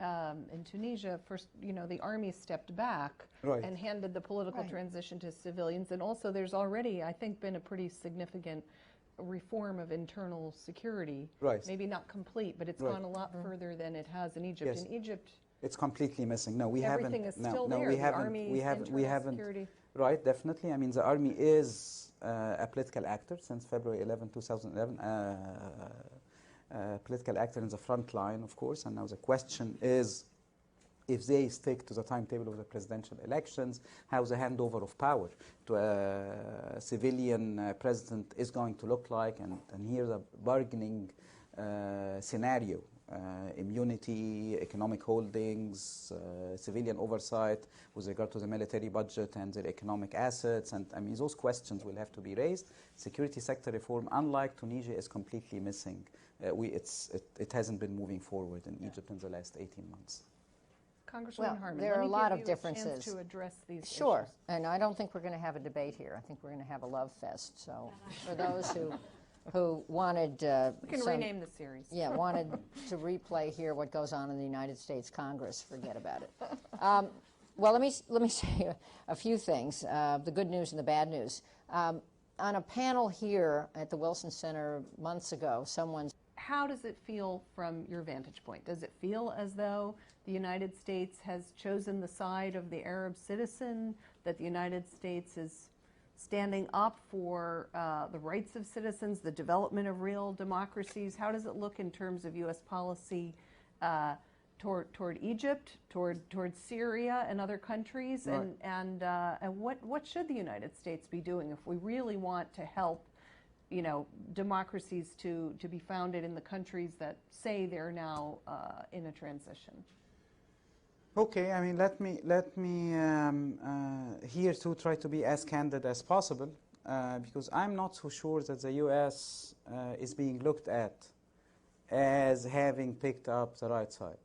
in Tunisia, first, the army stepped back Right. and handed the political Right. transition to civilians. And also there's already, I think, been a pretty significant reform of internal security. Right. Maybe not complete, but it's Right. gone a lot further than it has in Egypt. Yes. In Egypt, It's completely missing. No, we everything haven't. is still no, there. we The haven't. army, We haven't. We internal haven't. security. Right, definitely. I mean, the army is a political actor since February 11, 2011. Political actor in the front line, of course. And now the question is, if they stick to the timetable of the presidential elections, how the handover of power to a civilian president is going to look like, and here the bargaining scenario. Immunity, economic holdings, civilian oversight with regard to the military budget and their economic assets. And I mean, those questions will have to be raised. Security sector reform, unlike Tunisia, is completely missing. It hasn't been moving forward in Egypt in the last 18 months. Congresswoman Harman, there are a lot of let me give you a differences. chance to address these Sure, issues. and I don't think we're going to have a debate here. I think we're going to have a love fest. So for those who wanted We can rename the series. Yeah, wanted to replay here what goes on in the United States Congress, forget about it. Well, let me say a few things, the good news and the bad news. On a panel here at the Wilson Center months ago, How does it feel from your vantage point? Does it feel as though the United States has chosen the side of the Arab citizen, that the United States is standing up for the rights of citizens, the development of real democracies? How does it look in terms of U.S. policy toward Egypt, toward Syria and other countries? Right. And what should the United States be doing if we really want to help democracies to be founded in the countries that say they're now in a transition? Okay, I mean, let me here to try to be as candid as possible, because I'm not so sure that the U.S. Is being looked at as having picked up the right side.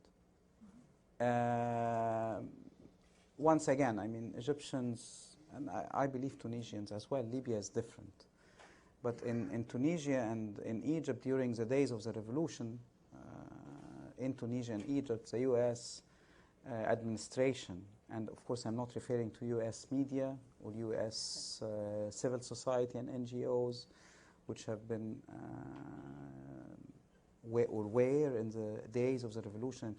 Once again, I mean, Egyptians, and I believe Tunisians as well, Libya is different. But in Tunisia and in Egypt during the days of the revolution, in Tunisia and Egypt, the U.S. Administration, and of course I'm not referring to U.S. media or U.S. Civil society and NGOs, which have been were in the days of the revolution in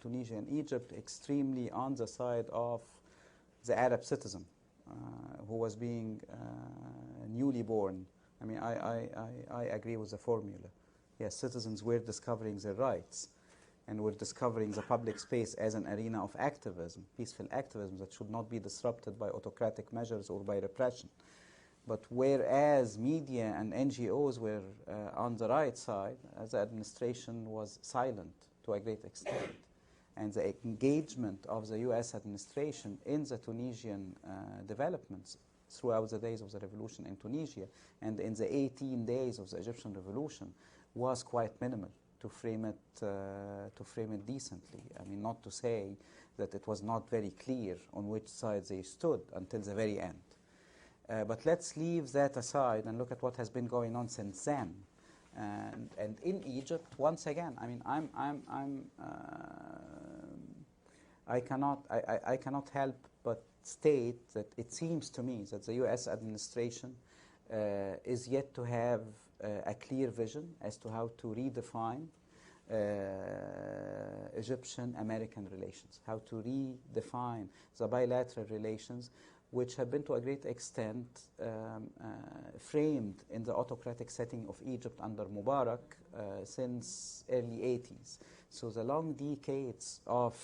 Tunisia and Egypt extremely on the side of the Arab citizen who was being newly born. I mean, I agree with the formula. Yes, citizens were discovering their rights, and we're discovering the public space as an arena of activism, peaceful activism that should not be disrupted by autocratic measures or by repression. But whereas media and NGOs were on the right side, the administration was silent to a great extent. And the engagement of the U.S. administration in the Tunisian developments throughout the days of the revolution in Tunisia and in the 18 days of the Egyptian revolution was quite minimal, to frame it decently. I mean, not to say that it was not very clear on which side they stood until the very end. But let's leave that aside and look at what has been going on since then. And in Egypt, once again, I mean, I cannot help but state that it seems to me that the U.S. administration is yet to have a clear vision as to how to redefine Egyptian-American relations, how to redefine the bilateral relations, which have been to a great extent framed in the autocratic setting of Egypt under Mubarak since early 80s. So the long decades of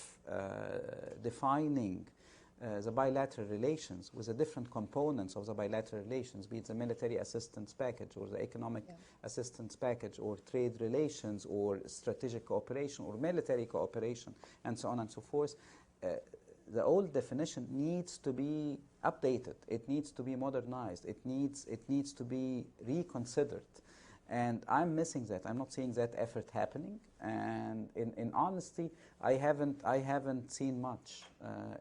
defining the bilateral relations with the different components of the bilateral relations, be it the military assistance package or the economic assistance package or trade relations or strategic cooperation or military cooperation and so on and so forth, the old definition needs to be updated. It needs to be modernized. It needs to be reconsidered. And I'm missing that. I'm not seeing that effort happening. And in honesty, I haven't seen much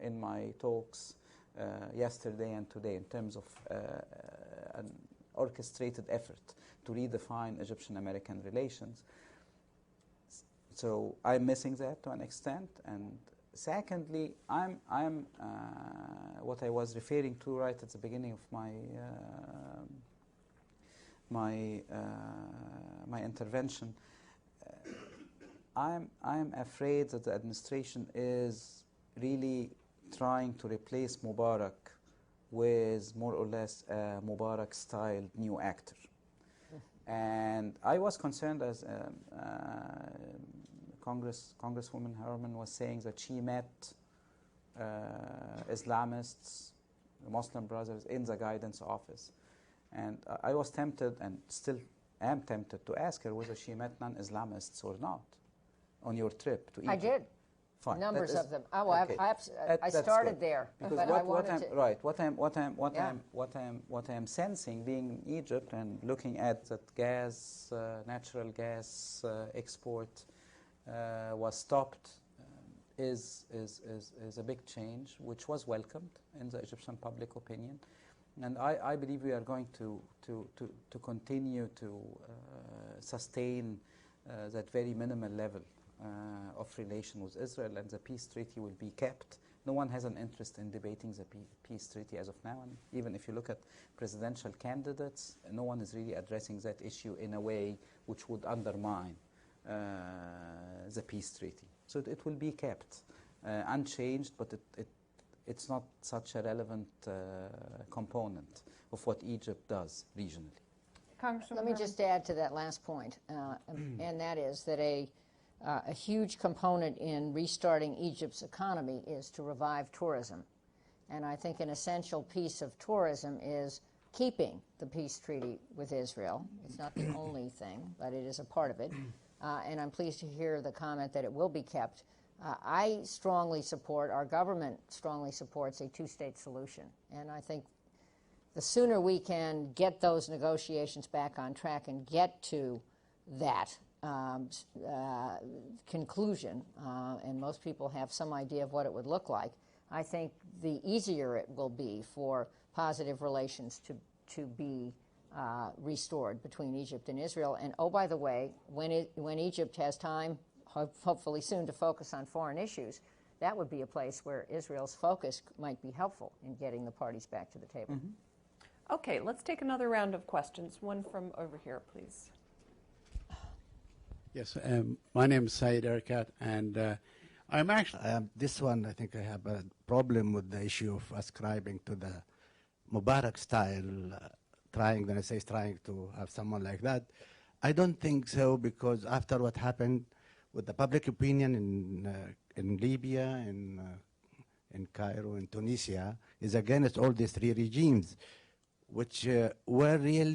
in my talks yesterday and today in terms of an orchestrated effort to redefine Egyptian-American relations. So I'm missing that to an extent. And secondly, what I was referring to right at the beginning of my intervention. I'm afraid that the administration is really trying to replace Mubarak with more or less a Mubarak-style new actor. And I was concerned, as Congresswoman Harman was saying, that she met Islamists, Muslim brothers, in the guidance office. And I was tempted, and still am tempted, to ask her whether she met non-Islamists or not on your trip to Egypt. I did. Fine. Numbers That is, of them. Oh, okay. I started there, because but I wanted to. Right. What I'm sensing, being in Egypt and looking at that gas, natural gas export was stopped, is a big change, which was welcomed in the Egyptian public opinion, and I believe we are going to continue to sustain that very minimal level of relation with Israel, and the peace treaty will be kept. No one has an interest in debating the peace treaty as of now, and even if you look at presidential candidates, no one is really addressing that issue in a way which would undermine the peace treaty. So it will be kept unchanged, but it's not such a relevant component of what Egypt does regionally. Let me just add to that last point, and that is that a huge component in restarting Egypt's economy is to revive tourism. And I think an essential piece of tourism is keeping the peace treaty with Israel. It's not the only thing, but it is a part of it. And I'm pleased to hear the comment that it will be kept. I strongly support, our government strongly supports, a two-state solution. And I think the sooner we can get those negotiations back on track and get to that conclusion, and most people have some idea of what it would look like, I think the easier it will be for positive relations to be restored between Egypt and Israel. And oh, by the way, when Egypt has time, hopefully soon, to focus on foreign issues, that would be a place where Israel's focus might be helpful in getting the parties back to the table. Mm-hmm. Okay, let's take another round of questions. One from over here, please. Yes, my name is Saeed Erkat, and I'm actually... this one, I think I have a problem with the issue of ascribing to the Mubarak style, trying to have someone like that. I don't think so, because after what happened with the public opinion in Libya, in Cairo, in Tunisia, is against all these three regimes, which were really